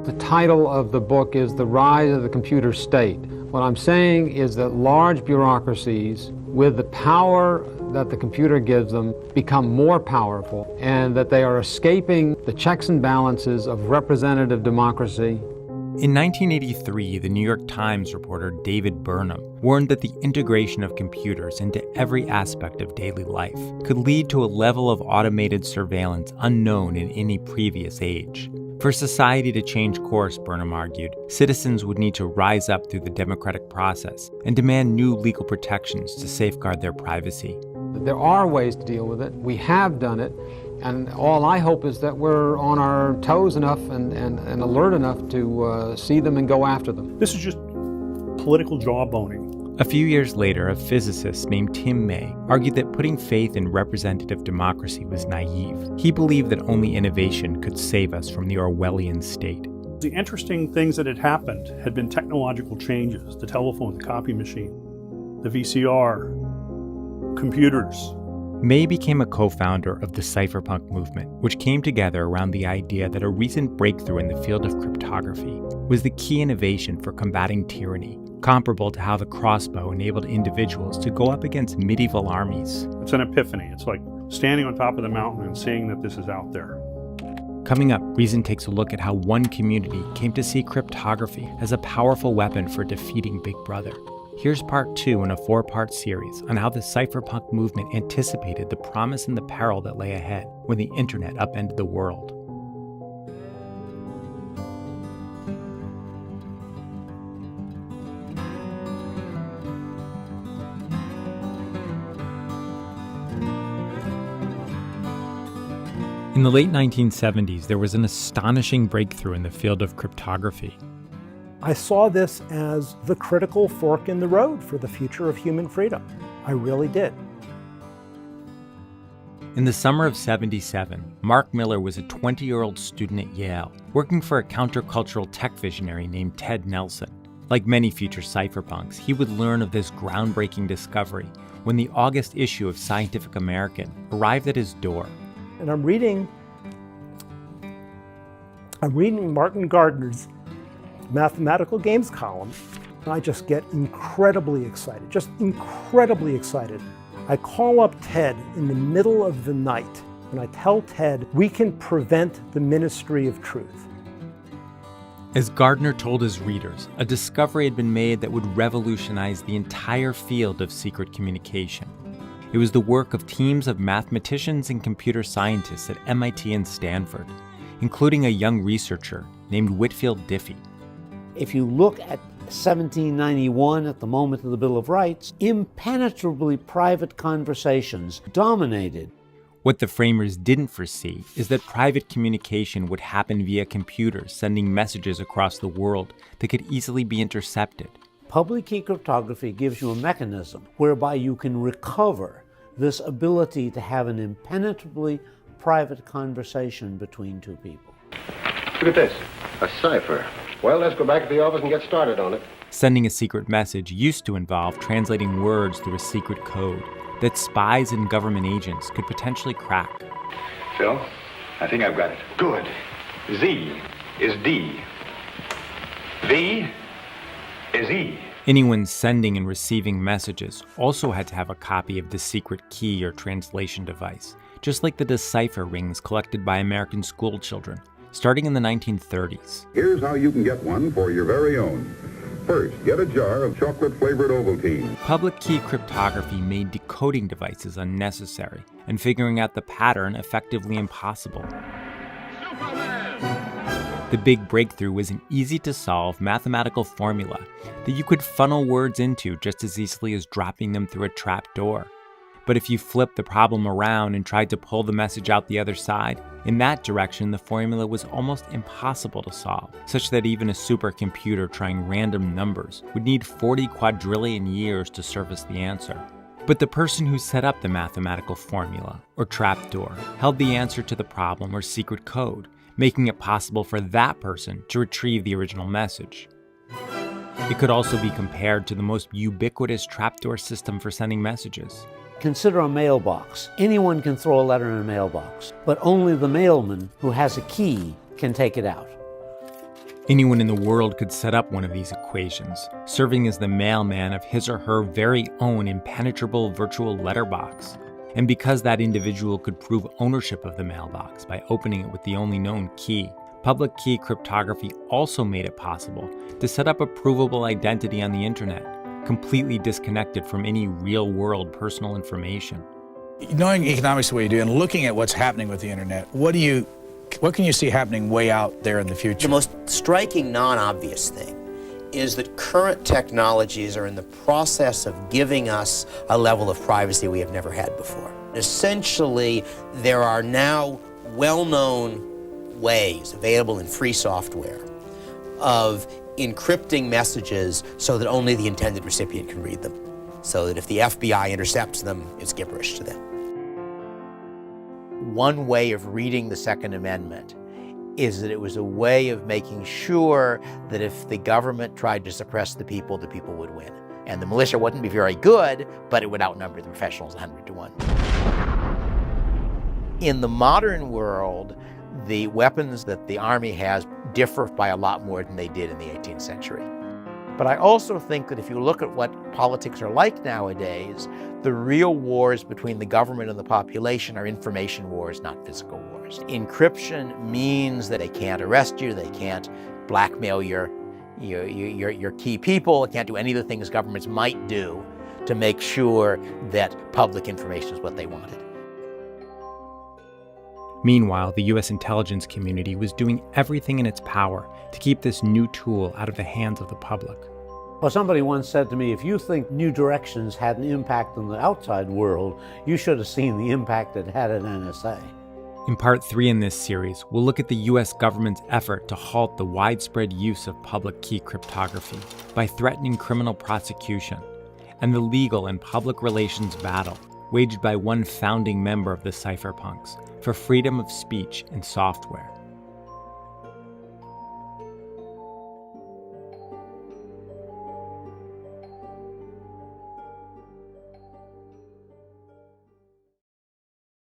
The title of the book is The Rise of the Computer State. What I'm saying is that large bureaucracies, with the power that the computer gives them, become more powerful, and that they are escaping the checks and balances of representative democracy. In 1983, the New York Times reporter David Burnham warned that the integration of computers into every aspect of daily life could lead to a level of automated surveillance unknown in any previous age. For society to change course, Burnham argued, citizens would need to rise up through the democratic process and demand new legal protections to safeguard their privacy. There are ways to deal with it. We have done it. And all I hope is that we're on our toes enough and alert enough to see them and go after them. This is just political jawboning. A few years later, a physicist named Tim May argued that putting faith in representative democracy was naive. He believed that only innovation could save us from the Orwellian state. The interesting things that had happened had been technological changes: the telephone, the copy machine, the VCR, computers. May became a co-founder of the Cypherpunk movement, which came together around the idea that a recent breakthrough in the field of cryptography was the key innovation for combating tyranny, comparable to how the crossbow enabled individuals to go up against medieval armies. It's an epiphany. It's like standing on top of the mountain and seeing that this is out there. Coming up, Reason takes a look at how one community came to see cryptography as a powerful weapon for defeating Big Brother. Here's part 2 in a 4-part series on how the cypherpunk movement anticipated the promise and the peril that lay ahead when the internet upended the world. In the late 1970s, there was an astonishing breakthrough in the field of cryptography. I saw this as the critical fork in the road for the future of human freedom. I really did. In the summer of '77, Mark Miller was a 20-year-old student at Yale, working for a countercultural tech visionary named Ted Nelson. Like many future cypherpunks, he would learn of this groundbreaking discovery when the August issue of Scientific American arrived at his door. And I'm reading Martin Gardner's mathematical games column, and I just get incredibly excited, I call up Ted in the middle of the night, and I tell Ted, we can prevent the Ministry of Truth. As Gardner told his readers, a discovery had been made that would revolutionize the entire field of secret communication. It was the work of teams of mathematicians and computer scientists at MIT and Stanford, including a young researcher named Whitfield Diffie. If you look at 1791, at the moment of the Bill of Rights, impenetrably private conversations dominated. What the framers didn't foresee is that private communication would happen via computers sending messages across the world that could easily be intercepted. Public key cryptography gives you a mechanism whereby you can recover this ability to have an impenetrably private conversation between two people. Look at this, a cipher. Well, let's go back to the office and get started on it. Sending a secret message used to involve translating words through a secret code that spies and government agents could potentially crack. Phil, I think I've got it. Good. Z is D. V is E. Anyone sending and receiving messages also had to have a copy of the secret key or translation device, just like the decipher rings collected by American school children, starting in the 1930s. Here's how you can get one for your very own. First, get a jar of chocolate-flavored Ovaltine. Public key cryptography made decoding devices unnecessary and figuring out the pattern effectively impossible. The big breakthrough was an easy-to-solve mathematical formula that you could funnel words into just as easily as dropping them through a trap door. But if you flipped the problem around and tried to pull the message out the other side, in that direction the formula was almost impossible to solve, such that even a supercomputer trying random numbers would need 40 quadrillion years to surface the answer. But the person who set up the mathematical formula, or trapdoor, held the answer to the problem or secret code, making it possible for that person to retrieve the original message. It could also be compared to the most ubiquitous trapdoor system for sending messages. Consider a mailbox. Anyone can throw a letter in a mailbox, but only the mailman who has a key can take it out. Anyone in the world could set up one of these equations, serving as the mailman of his or her very own impenetrable virtual letterbox. And because that individual could prove ownership of the mailbox by opening it with the only known key, public key cryptography also made it possible to set up a provable identity on the internet, completely disconnected from any real-world personal information. Knowing economics the way you do and looking at what's happening with the internet, what can you see happening way out there in the future? The most striking non-obvious thing is that current technologies are in the process of giving us a level of privacy we have never had before. Essentially, there are now well-known ways available in free software of encrypting messages so that only the intended recipient can read them, so that if the FBI intercepts them, it's gibberish to them. One way of reading the Second Amendment is that it was a way of making sure that if the government tried to suppress the people would win. And the militia wouldn't be very good, but it would outnumber the professionals 100 to 1. In the modern world, the weapons that the Army has differ by a lot more than they did in the 18th century. But I also think that if you look at what politics are like nowadays, the real wars between the government and the population are information wars, not physical wars. Encryption means that they can't arrest you, they can't blackmail your key people, they can't do any of the things governments might do to make sure that public information is what they wanted. Meanwhile, the U.S. intelligence community was doing everything in its power to keep this new tool out of the hands of the public. Well, somebody once said to me, if you think New Directions had an impact on the outside world, you should have seen the impact it had at NSA. In part 3 in this series, we'll look at the U.S. government's effort to halt the widespread use of public key cryptography by threatening criminal prosecution, and the legal and public relations battle waged by one founding member of the Cypherpunks for freedom of speech in software.